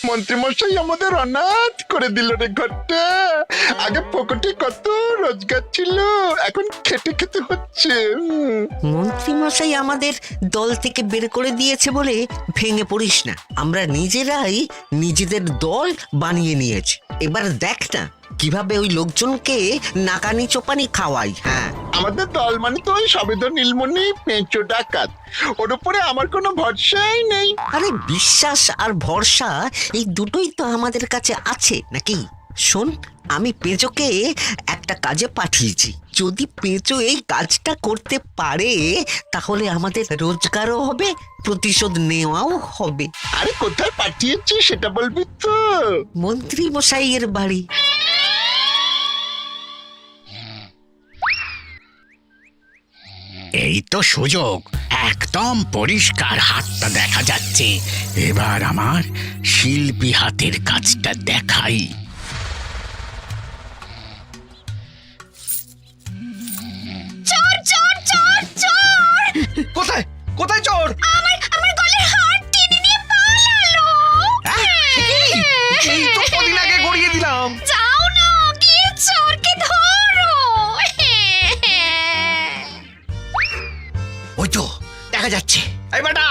মন্ত্রীমশাই আমাদের অনাথ করে দিল রে ঘরটা। আগে পকেটে কত রোজগার ছিল, এখন খেটে খেতে হচ্ছে। মন্ত্রী মশাই আমাদের দল থেকে বের করে দিয়েছে বলে ভেঙে পড়িস না। আমরা নিজেরাই নিজেদের দল বানিয়ে নিয়েছি। এবার দেখ না কিভাবে ওই লোকজনকে নাকানি চোপানি খাওয়াই। হ্যাঁ, আমাদের দল মানে তো ওই সবেদন নীলমণি পেঁচো ডাকাত, ওর উপরে আমার কোনো ভরসাই নেই। আরে বিশ্বাস আর ভরসা এই দুটোই তো আমাদের কাছে আছে নাকি? শোন, আমি পেঁচোকে একটা কাজে পাঠিয়েছি। যদি পেঁচো এই কাজটা করতে পারে তাহলে আমাদের রোজগারও হবে, প্রতিশোধ নেওয়াও হবে। আরে কোথায় পাঠিয়েছি সেটা বলবি তো? মন্ত্রী মশাইয়ের বাড়ি। এই তো সুযোগ, একদম পরিষ্কার হাতটা দেখা যাচ্ছে। এবার আমার শিল্পী হাতের কাজটা দেখাই। চোর চোর চোর চোর! কোথায় কোথায় চোর? আমার গলার হার টেনে নিয়ে পালালো। এই তো কদিন আগে গড়িয়ে দিলাম। যাও না, গিয়ে চোরকে ধরো। ওই তো দেখা যাচ্ছে। এই বেটা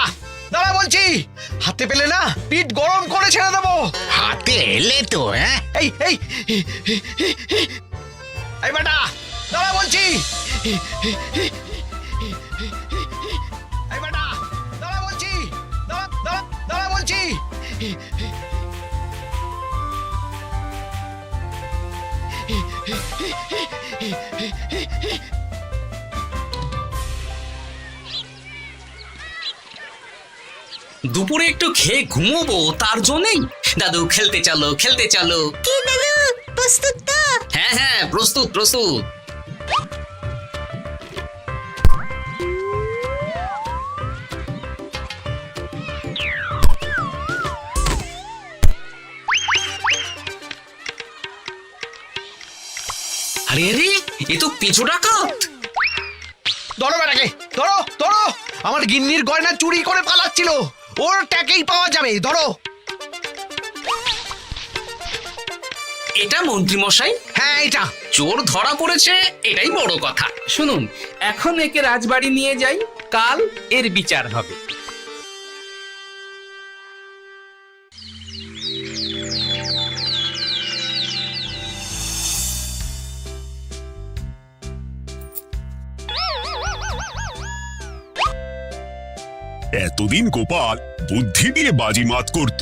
দাঁড়া বলছি, হাতে পেলে না পিঠ গরম করে ছেড়ে দেবো। হাতে এলে তো এই এই এই বেটা দাঁড়া বলছি। এই বেটা দাঁড়া বলছি, দাঁড়া বলছি। দুপুরে একটু খেয়ে ঘুমোবো, তার জন্যই। দাদু খেলতে চলো, খেলতে চলো। কি দাদু, প্রস্তুত তো? হ্যাঁ হ্যাঁ, প্রস্তুত প্রস্তুত। আরে আরে, এ তো পিছু ডাকাত। ধরো বেটাকে, ধরো ধরো। আমার গিন্নির গয়না চুরি করে পালাচ্ছিল, ওর ট্যাকেই পাওয়া যাবে। ধরো। এটা মন্ত্রী মশাই? হ্যাঁ এটা। চোর ধরা পড়েছে, এটাই বড় কথা। শুনুন, এখন একে রাজবাড়ি নিয়ে যাই, কাল এর বিচার হবে। এতদিন গোপাল বুদ্ধি দিয়ে বাজিমাত করত,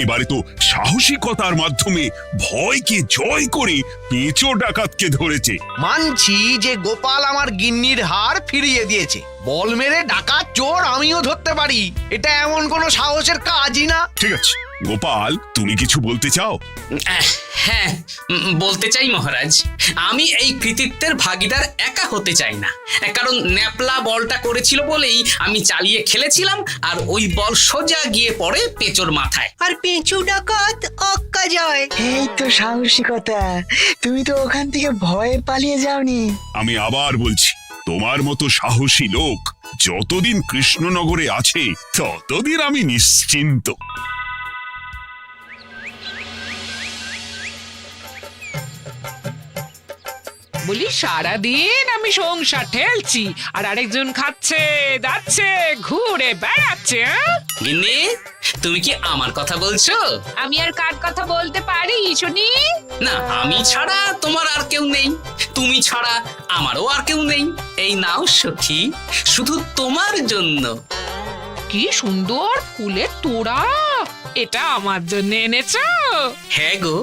এবারে তো সাহসিকতার মাধ্যমে ভয়কে জয় করে পেঁচো ডাকাতকে ধরেছে। মানছি যে গোপাল আমার গিন্নির হার ফিরিয়ে দিয়েছে। বল মেরে ডাকাত চোর আমিও ধরতে পারি, এটা এমন কোনো সাহসের কাজই না। ঠিক আছে গোপাল, তুমি কিছু বলতে চাও? হ্যাঁ, বলতে চাই মহারাজ। আমি এই কৃতিত্বের ভাগিদার একা হতে চাই না। কারণ ন্যাপলা বলটা করেছিল বলেই আমি চালিয়ে খেলেছিলাম, আর ওই বল সোজা গিয়ে পড়ে পেঁচোর মাথায়। আর পেঁচু ডাকাত অক্কা যায়। এই তো সাহসিকতা, তুমি তো ওখান থেকে ভয়ে পালিয়ে যাওনি। আমি আবার বলছি, তোমার মতো সাহসী লোক যতদিন কৃষ্ণনগরে আছে ততদিন আমি নিশ্চিন্ত। বলি সারাদিন আমি সংসার ঠেলছি আর আরেকজন খাচ্ছে যাচ্ছে ঘুরে বেড়াচ্ছে। গিন্নি, তুমি কি আমার কথা বলছো? আমি আর কার কথা বলতে পারি শুনি? না, আমি ছাড়া তোমার আর কেউ নেই, তুমি ছাড়া আমারও আর কেউ নেই। এই নাও সখী, শুধু তোমার জন্য। কি সুন্দর ফুলের তোড়া, এটা আমার জন্য এনেছো? হ্যাঁ গো,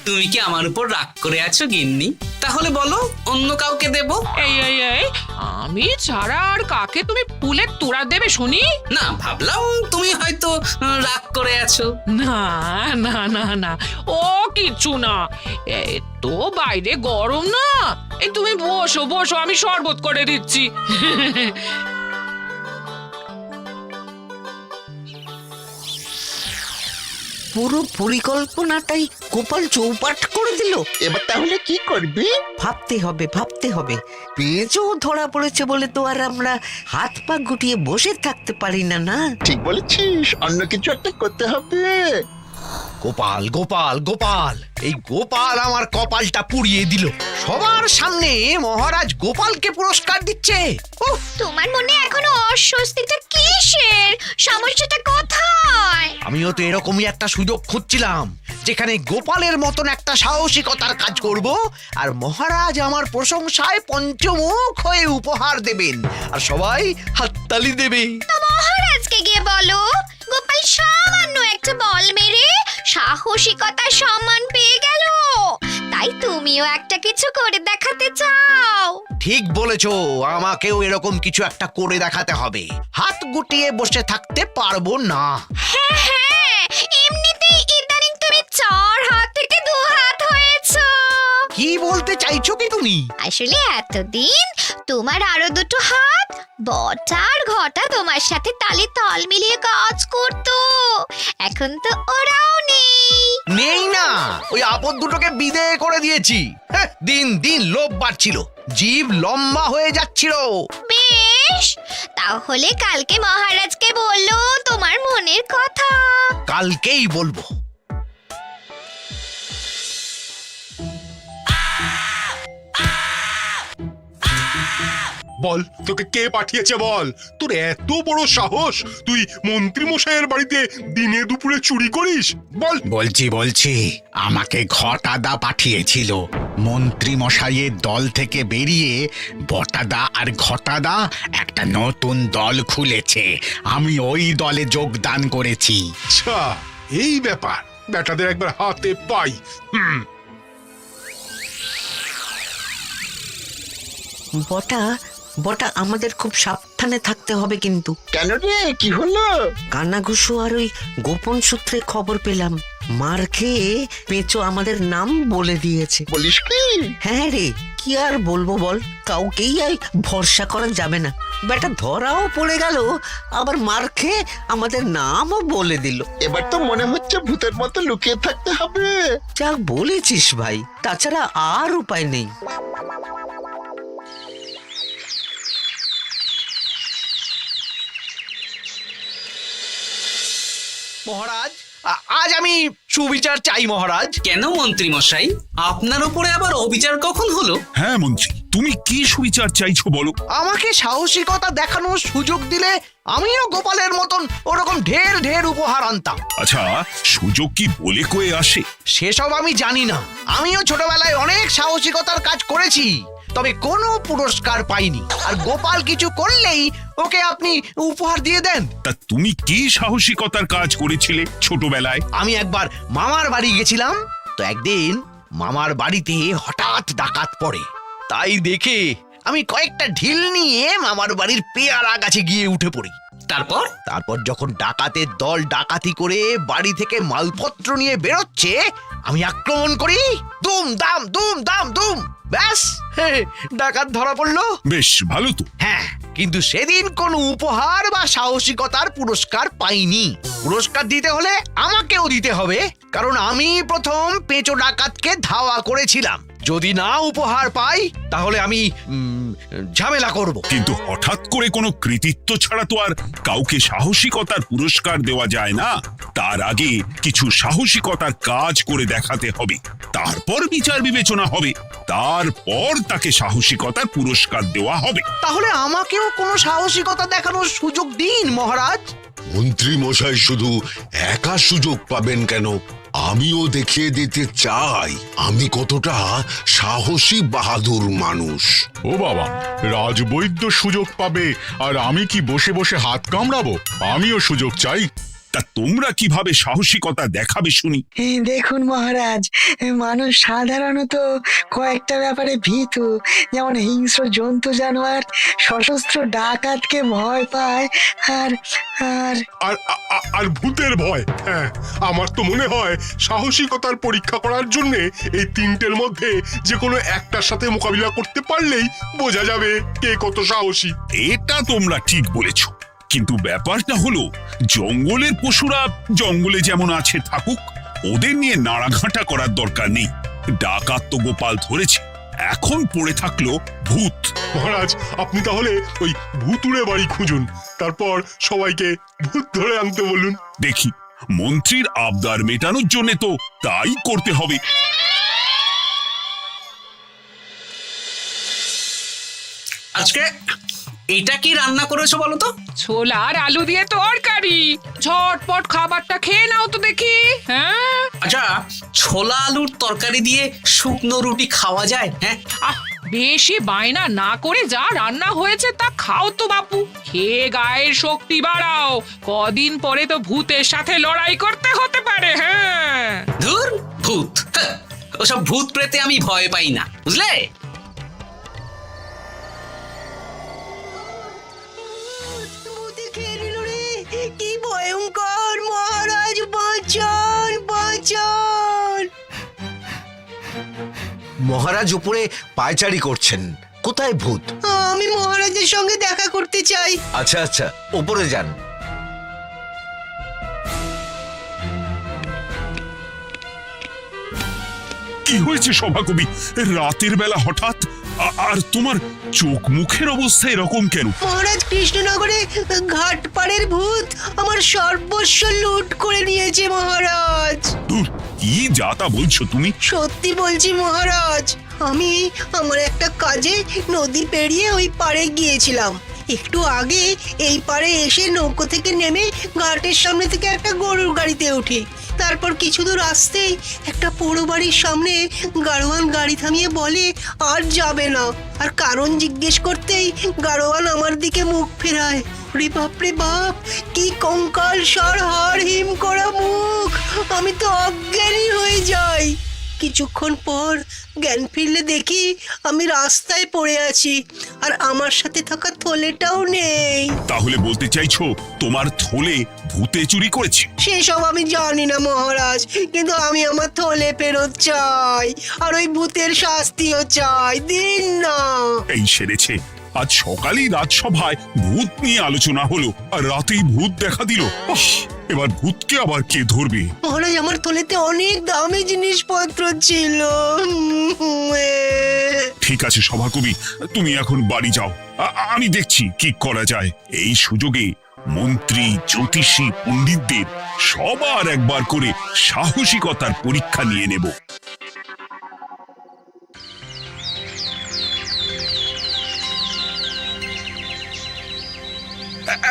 তুমি কি আমার উপর রাগ করে আছো গিন্নি? তাহলে বলো, অন্য কাউকে দেব? এই এই এই, আমি ছাড়া আর কাকে তুমি ফুলের তোড়া দেবে শুনি? না, ভাবলাম তুমি হয়তো রাগ করে আছো। না না না না, ও কিছু না। এই তো বাইরে গরম না, এই তুমি বসো বসো, আমি শরবত করে দিচ্ছি। পুরো পরিকল্পনাটাই গোপাল চৌপাট করে দিল। এবার তাহলে কি করবি? ভাবতে হবে, ভাবতে হবে। পেঁচো ধরা পড়েছে বলে তো আর আমরা হাত পা গুটিয়ে বসে থাকতে পারি না। না, ঠিক বলেছিস, অন্য কিছু একটা করতে হবে। গোপাল গোপাল গোপাল, এই গোপাল আমার কপালটা পুড়িয়ে দিল। সবার সামনে মহারাজ গোপালকে পুরস্কার দিচ্ছে। উফ, তোমার মনে এখনো অস্বস্তিটা কিসের? সমস্যাটা কোথায়? আমিও তো এরকমই একটা সুযোগ খুঁজছিলাম, যেখানে গোপালের মতন একটা সাহসিকতার কাজ করব, আর মহারাজ আমার প্রশংসায় পঞ্চমুখ হয়ে উপহার দেবেন, আর সবাই হাততালি দেবে। তো মহারাজকে গিয়ে বলো, গোপাল সামান্য একটা বল মেরে সাহসিকতার সম্মান পেয়ে গেল, তাই তুমিও একটা কিছু করে দেখাতে চাও। ঠিক বলেছো, আমাকেও এরকম কিছু একটা করে দেখাতে হবে। হাত গুটিয়ে বসে থাকতে পারবো না। হ্যাঁ হ্যাঁ, এমনিতেই ইদানিং তুমি 4 হাত থেকে 2 হাত হয়েছো। কি বলতে চাইছো কি তুমি? আসলে এতদিন তোমার আরো 2টো হাত বটা আর ঘটা তোমার সাথে তালে তাল মিলিয়ে কাজ করতো, এখন তো ওরাও নেই। নেই না, ওই আপদ দুটোকে বিদেয় করে দিয়েছি। হ্যাঁ, দিন দিন লোভ বাড়ছিল, জীব লম্বা হয়ে যাচ্ছিল। বেশ, তাহলে কালকে মহারাজকে বললো তোমার মনের কথা। কালকেই বলবো। বল, তোকে কে পাঠিয়েছে বল? তোর এত বড় সাহস, তুই মন্ত্রী মশাইয়ের বাড়িতে দিনে দুপুরে চুরি করিস? বল। বলছি আমাকে ঘটাদা পাঠিয়েছিল। মন্ত্রী মশাইয়ের দল থেকে বেরিয়ে বটাদা আর ঘটাদা একটা নতুন দল খুলেছে, আমি ওই দলে যোগদান করেছি। আচ্ছা, এই ব্যাপার। বেটাদের একবার হাতে পাই। বটা বটা আমাদের খুব সাবধানে থাকতে হবে কিন্তু। কেন রে, কি হলো? কানাঘুষো আর ওই গোপন সূত্রে খবর পেলাম, মার খেয়ে পেঁচো আমাদের নাম বলে দিয়েছে। বলিস কি? হ্যাঁ রে, কি আর বলবো বল, কাউকেই আর ভরসা করা যাবে না। বেটা ধরাও পড়ে গেল, আবার মার খেয়ে আমাদের নামও বলে দিল। এবার তো মনে হচ্ছে ভূতের মতো লুকিয়ে থাকতে হবে। যা বলেছিস ভাই, তাছাড়া আর উপায় নেই। মহারাজ, আজ আমি সুবিচার চাই মহারাজ। কেন মন্ত্রী মশাই, আপনার উপরে আবার অবিচার কখন হলো? হ্যাঁ মন্ত্রী, তুমি কি সুবিচার চাইছো বলো? আমাকে সাহসিকতা দেখানোর সুযোগ দিলে আমিও গোপালের মতন ওরকম ঢের ঢের উপহার আনতাম। আচ্ছা, সুযোগ কি বলে কয়ে আসে? সেসব আমি জানি না। আমিও ছোটবেলায় অনেক সাহসিকতার কাজ করেছি, তবে কোনো পুরস্কার পাইনি। আর গোপাল কিছু করলেই ওকে আপনি উপহার দিয়ে দেন। তা তুমি কি সাহসিকতার কাজ করেছিলে ছোটবেলায়? আমি একবার মামার বাড়ি গেছিলাম, তো একদিন মামার বাড়িতে হঠাৎ ডাকাত পড়ে। তাই দেখে আমি কয়েকটা ঢিল নিয়ে মামার বাড়ির পেয়ারা গাছে গিয়ে উঠে পড়ি। তারপর যখন ডাকাতের দল ডাকাতি করে বাড়ি থেকে মালপত্র নিয়ে বেরোচ্ছে, আমি আক্রমণ করি। দুম দাম দুম দাম দুম, ব্যাস, ডাকাত ধরা পড়লো। বেশ ভালো তো। হ্যাঁ, কিন্তু সেদিন কোনো উপহার বা সাহসিকতার পুরস্কার পাইনি। পুরস্কার দিতে হলে আমাকেও দিতে হবে, কারণ আমি প্রথম পেঁচো ডাকাতকে ধাওয়া করেছিলাম। যদি না উপহার পাই তাহলে আমি ঝামেলা করব। কিন্তু হঠাৎ করে কোনো কৃতিত্ব ছাড়া তো আর কাউকে সাহসিকতার পুরস্কার দেওয়া যায় না। তার আগে কিছু সাহসিকতার কাজ করে দেখাতে হবে, তারপর বিচার বিবেচনা হবে, তারপর তাকে সাহসিকতার পুরস্কার দেওয়া হবে। তাহলে আমাকেও কোনো সাহসিকতা দেখানোর সুযোগ দিন মহারাজ। মন্ত্রী মশাই শুধু একা সুযোগ পাবেন কেন, আমিও দেখিয়ে দিতে চাই আমি কতটা সাহসী বাহাদুর মানুষ। ও বাবা, রাজবৈদ্য সুযোগ পাবে আর আমি কি বসে বসে হাত কামড়াবো? আমিও সুযোগ চাই। তা তোমরা কিভাবে সাহসিকতা দেখাবে শুনি? দেখুন মহারাজ, মানুষ সাধারণত কয়েকটা ব্যাপারে ভীতু, যেমন হিংস্র জন্তু জানোয়ার, সশস্ত্র ডাকাতকে ভয় পায়, আর আর আর ভূতের ভয়। হ্যাঁ, আমার তো মনে হয় সাহসিকতার পরীক্ষা করার জন্য এই তিনটের মধ্যে যে কোনো একটার সাথে মোকাবিলা করতে পারলেই বোঝা যাবে কে কত সাহসী। এটা তোমরা ঠিক বলেছো, কিন্তু ব্যাপারটা হলো জঙ্গলের পশুরা জঙ্গলে যেমন আছে থাকুক, ওদের নিয়ে নাড়াঘাটা করার দরকার নেই। ডাকাত তো গোপাল ধরেছে, এখন পড়ে থাকলো ভূত। মহারাজ, আপনি তাহলে ওই ভূতুড়ে বাড়ি খুঁজুন, তারপর সবাইকে ভূত ধরে আনতে বলুন। দেখি মন্ত্রীর আবদার মেটানোর জন্য তো তাই করতে হবে। আজকে এটা কি রান্না করেছো বলো তো? ছোলা আর আলু দিয়ে তরকারি, ঝটপট খাবারটা খেয়ে নাও তো দেখি। হ্যাঁ, আচ্ছা, ছোলা আলুর তরকারি দিয়ে শুকনো রুটি খাওয়া যায়? হ্যাঁ, আহ, বেশি বায়না না করে যা রান্না হয়েছে তা খাও তো বাপু, খেয়ে গায়ের শক্তি বাড়াও, কদিন পরে তো ভূতের সাথে লড়াই করতে হতে পারে। হ্যাঁ, ধুর ভূত, হ্যাঁ, ওসব ভূত প্রেতে আমি ভয় পাই না, বুঝলে? কি ভয়ঙ্কর! মহারাজ বাঁচান, বাঁচান! মহারাজ উপরে পায়চারি করছেন। কোথায় ভূত? আমি মহারাজের সঙ্গে দেখা করতে চাই। আচ্ছা আচ্ছা, উপরে যান। কি হয়েছে সভাকবি? রাতের বেলা হঠাৎ আর তোমার চোখ মুখের অবস্থা এরকম কেন? মহারাজ, কৃষ্ণনগরে ঘাটপাড়ের ভূত আমার সর্বস্ব লুট করে নিয়েছে মহারাজ। ধুর, কি যা তা বলছো তুমি? সত্যি বলছি মহারাজ, আমি আমার একটা কাজে নদী পেরিয়ে ওই পাড়ে গিয়েছিলাম। একটু আগে এই পাড়ে এসে নৌকো থেকে নেমে ঘাটের সামনে থেকে একটা গরুর গাড়িতে উঠি। তারপর কিছু দূর আসতেই একটা পোড়ো বাড়ির সামনে গাড়োয়ান গাড়ি থামিয়ে বলে আর যাবে না। আর কারণ জিজ্ঞেস করতেই গাড়োয়ান আমার দিকে মুখ ফেরায়। রে বাপ রে বাপ, কি কঙ্কাল সার হাড় হিম করা মুখ! আমি তো অজ্ঞানী হয়ে যাই। কিছুক্ষণ পর জ্ঞান ফিরলে দেখি আমি রাস্তায় পড়ে আছি, আর আমার সাথে থাকা থলেটাও নেই। তাহলে বলতে চাইছো তোমার থলে ভূতে চুরি করেছে? সেসব আমি জানি না মহারাজ, কিন্তু আমি আমার থলে ফেরত চাই, আর ওই ভূতের শাস্তিও চাই। দিন না। এই সেরেছে, আজ সকালেই রাজসভায় ভূত নিয়ে আলোচনা হলো আর রাতেই ভূত দেখা দিল। এবার ভূতকে আবার কে ধরবে? মহারাজ, আমার থলেতে অনেক দামি জিনিসপত্র ছিল। ঠিক আছে সভাকবি, তুমি এখন বাড়ি যাও, আমি দেখছি কি করা যায়। এই সুযোগে মন্ত্রী, জ্যোতিষী, পণ্ডিতদের সবার একবার করে সাহসিকতার পরীক্ষা নিয়ে নেব।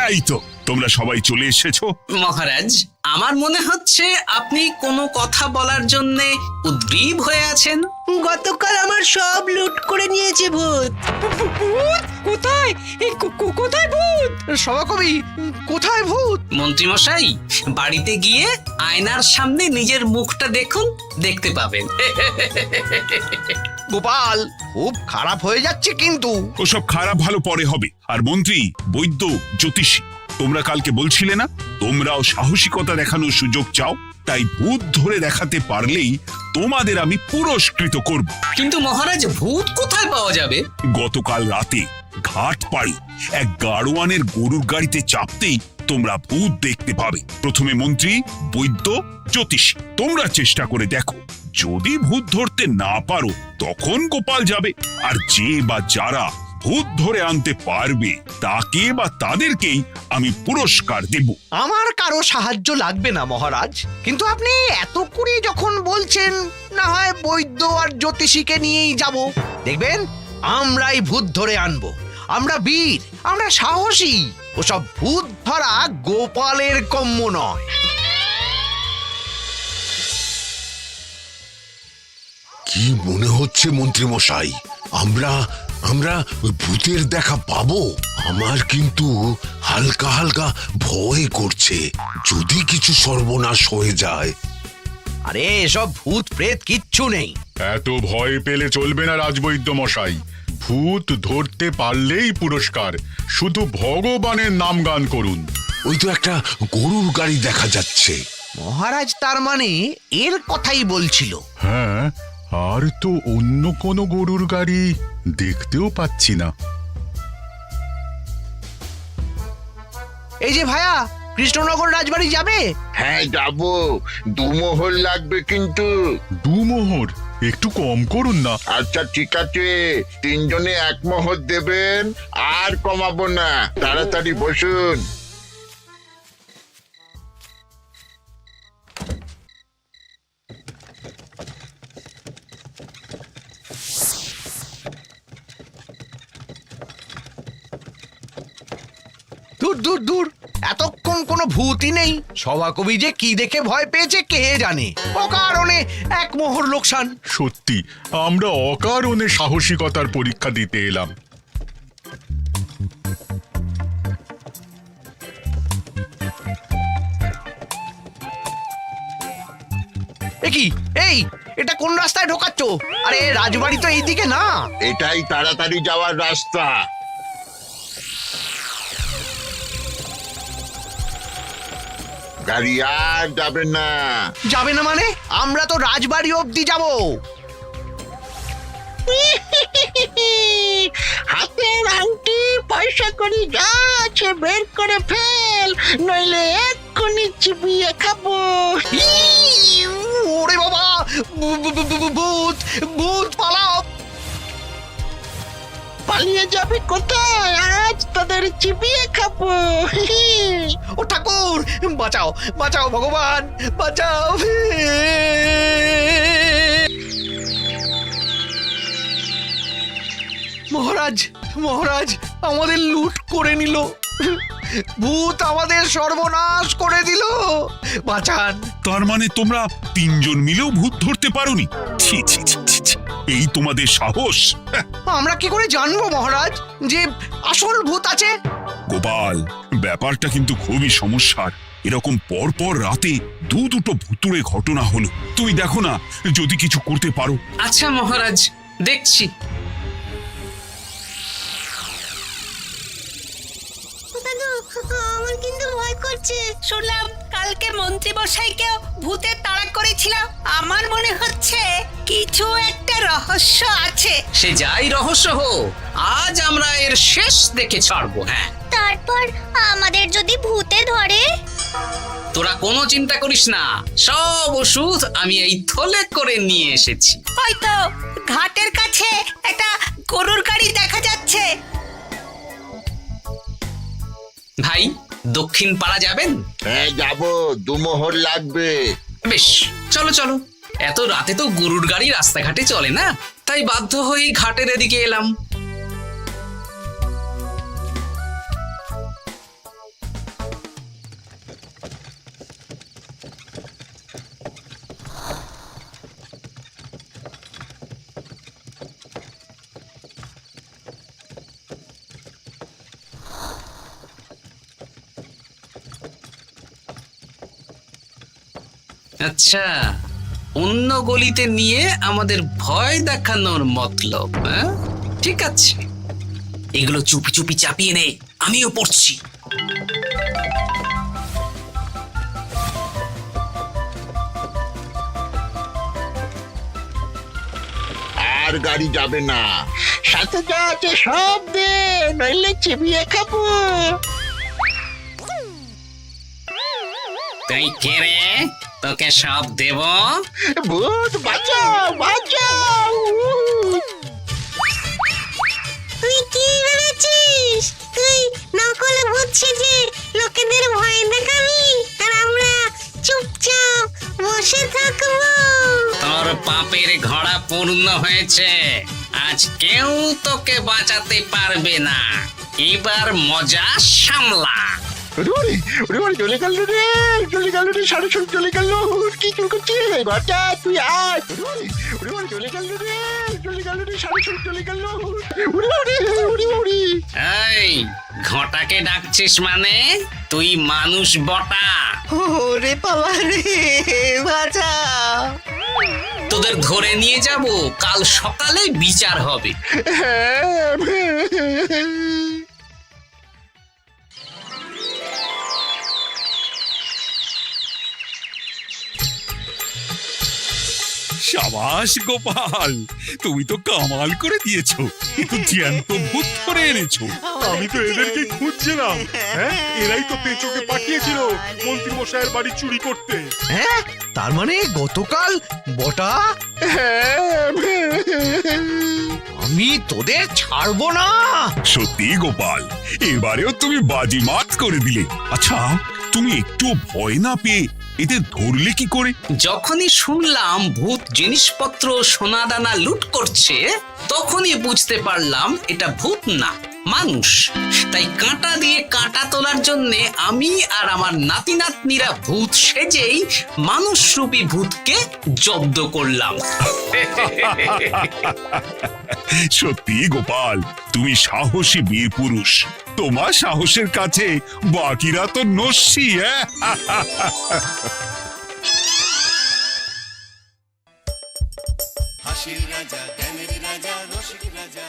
এই তো তোমরা সবাই চলে এসেছো। মহারাজ, আমার মনে হচ্ছে আপনি কোনো কথা বলার জন্য উদ্গ্রীব হয়ে আছেন। গতকাল আমার সব লুট করে নিয়েছে ভূত। কোথায়? কোথায় ভূত? সভাকবি, কোথায় ভূত? মন্ত্রী মশাই, বাড়িতে গিয়ে আয়নার সামনে নিজের মুখটা দেখুন, দেখতে পাবেন। গোপাল, খুব খারাপ হয়ে যাচ্ছে কিন্তু। ওসব খারাপ ভালো পরে হবে। আর মন্ত্রী, বৈদ্য, জ্যোতিষী, তোমরা কালকে বলছিলে না তোমরাও সাহসিকতা দেখানোর সুযোগ চাও? তাই ভূত ধরে দেখাতে পারলেই তোমাদের আমি পুরস্কৃত করব। কিন্তু মহারাজ, ভূত কোথায় পাওয়া যাবে? গতকাল রাতে ঘাট পাড়ি এক গাড়োয়ানের গরুর গাড়িতে চাপতেই তোমরা ভূত দেখতে পাবে। প্রথমে মন্ত্রী, বৈদ্য, জ্যোতিষী, তোমরা চেষ্টা করে দেখো। যদি ভূত ধরতে না পারো তখন গোপাল যাবে, আর যে বা যারা ভূত ধরে আনতে পারবে তাকে বা তাদেরকেই আমি পুরস্কার দেব। আমার কারো সাহায্য লাগবে না মহারাজ, কিন্তু আপনি এত করে যখন বলছেন, না হয় বৈদ্য আর জ্যোতিষীকে নিয়েই যাব। দেখবেন আমরাই ভূত ধরে আনবো। আমরা বীর, আমরা সাহসী। ওসব ভূত ধরা গোপালের কম্য নয়। কি মনে হচ্ছে মন্ত্রী মশাই, আমরা আমরা ওই ভূতের দেখা পাবো? আমার কিন্তু হালকা হালকা ভয় করছে, যদি কিছু সর্বনাশ হয়ে যায়। আরে এসব ভূত প্রেত কিচ্ছু নেই। এত ভয় পেলে চলবে না রাজবৈদ্য মশাই। ভূত ধরতে পারলেই পুরস্কার। শুধু ভগবানের নাম গান করুন। ওই তো একটা গরুর গাড়ি দেখা যাচ্ছে। মহারাজ তার মানে এর কথাই বলছিল। হ্যাঁ, আর তো অন্য কোনো গরুর গাড়ি দেখতেও পাচ্ছি না। এই যে ভায়া, কৃষ্ণনগর রাজবাড়ি যাবে? হ্যাঁ যাবো, 2 মোহর লাগবে কিন্তু। 2 মোহর একটু কম করুন না। আচ্ছা ঠিক আছে, 3 জনে 1 মোহর দেবেন, আর কমাবো না। তাড়াতাড়ি বসুন। দূর দূর দূর, এতক্ষণ কোনো ভূতই নেই। সভাকবি যে কি দেখে ভয় পেয়েছে কে জানে। অকারণে এক মোহর লোকসান। সত্যি আমরা অকারণে সাহসিকতার পরীক্ষা দিতে এলাম। কি এই, এটা কোন রাস্তায় ঢোকাচ্ছ? আরে রাজবাড়ি তো এইদিকে না। এটাই তাড়াতাড়ি যাওয়ার রাস্তা। গাড়ি আর যাবে না। যাবে না মানে? আমরা তো রাজবাড়ি অবধি যাব। হাতের আংটি পয়সা করি যা আছে বের করে ফেল, নইলে এক্ষুনি চিবিয়ে খাবো। ওরে বাবা, ভূত ভূত পালাও। পালিয়ে যাবে কোথায়? আজ তাদের চিবিয়ে খাবো। ও ঠাকুর, বাঁচাও বাঁচাও ভগবান, বাঁচাও। মহারাজ মহারাজ, আমাদের লুট করে নিল। ভূত আমাদের সর্বনাশ করে দিল, বাঁচান। তার মানে তোমরা তিনজন মিলেও ভূত ধরতে পারোনি? ছি ছি ছি ছি ছি, এই তোমাদের সাহস! আমরা কি করে জানবো মহারাজ যে আসল ভূত আছে? গোপাল, ব্যাপারটা কিন্তু খুবই সমস্যার। এরকম পর পর রাতে দুটো ভুতুড়ে ঘটনা হলো। তুই দেখো না যদি কিছু করতে পারো। আচ্ছা মহারাজ, দেখছি। আমার কিন্তু ভয় করছে। শুনলাম কালকে মন্ত্রী মশাইকেও ভূতের তাড়া করেছিল। আমার মনে হচ্ছে কিছু একটা রহস্য আছে। সে যাই রহস্য হোক, আজ আমরা এর শেষ দেখে ছাড়বো। হ্যাঁ, তারপর আমাদের যদি ভূতে ধরে? তোরা কোনো চিন্তা করিস না, সব ওষুধ আমি এই থলে করে নিয়ে এসেছি। হয়তো ঘাটের কাছে একটা গরুর গাড়ি দেখা যাচ্ছে। ভাই, দক্ষিণ পাড়া যাবেন? হ্যাঁ যাবো, 2 মোহর লাগবে। বেশ, চলো চলো। এত রাতে তো গরুর গাড়ি রাস্তাঘাটে চলে না, তাই বাধ্য হয়ে ঘাটের এদিকে এলাম। আচ্ছা, অন্য গলিতে নিয়ে আমাদের ভয় দেখানোর মতলব? হ্যাঁ, ঠিক আছে, এগুলো চুপি চুপি চাপিয়ে নে, আমিও পড়ছি। আর গাড়ি যাবে না। সাথে যা আছে সব দে, নইলে চিবিয়ে খাবো। তুই কে রে? তোকে সব দেব? ভূত বাঁচাও বাঁচাও! তুই কি ভেবেছিস? তুই নকল ভূত সেজে লোকেদের ভয় দেখাবি আর আমরা চুপচাপ বসে থাকবো? তোর পাপের ঘোড়া পূর্ণ হয়েছে, আজ কেউ তোকে বাঁচাতে পারবে না। এবার মজা সামলা। চলে গেল রে, চলে গেল রে, সাড়ে সব চলে গেল। কি চুল করছিস ঘরটা? তুই আয়। চলে গেল রে, চলে গেল রে, সাড়ে সব চলে গেল। এই ঘটাকে ডাকছিস মানে? তুই মানুষ বটা। ওরে বাবা রে, বাঁচাও। তোদের ধরে নিয়ে যাব, কাল সকালে বিচার হবে। সাবাস গোপাল, তুমি তো কামাল করে দিয়েছো। কিন্তু জ্যান্ত ভূত ধরে এনেছো। আমি তো এদেরকে খুঁজছিলাম। হ্যাঁ, এরাই তো পেঁচোকে পাঠিয়েছিল মন্ত্রী মশাইয়ের বাড়ি চুরি করতে। হ্যাঁ, তার মানে গতকাল বটা। আমি তোদের ছাড়বো না। সত্যি গোপাল, এবারেও তুমি বাজিমাত করে দিলে। আচ্ছা, তুমি একটু ভয় না পেয়ে এদের ধরলে কি করে? যখনই শুনলাম ভূত জিনিসপত্র সোনাদানা লুট করছে, তখনই বুঝতে পারলাম এটা ভূত না, মানুষ। তাই কাঁটা দিয়ে কাঁটা তোলার জন্যে আমি আর আমার নাতি নাতনিরা ভূত সেজেই মানুষরূপী ভূতকে জব্দ করলাম। সত্যি গোপাল, তুমি সাহসী বীর পুরুষ। তোমার সাহসের কাছে বাকিরা তো নস্যি। হাসির রাজা জ্ঞানের রাজা রসিক রাজা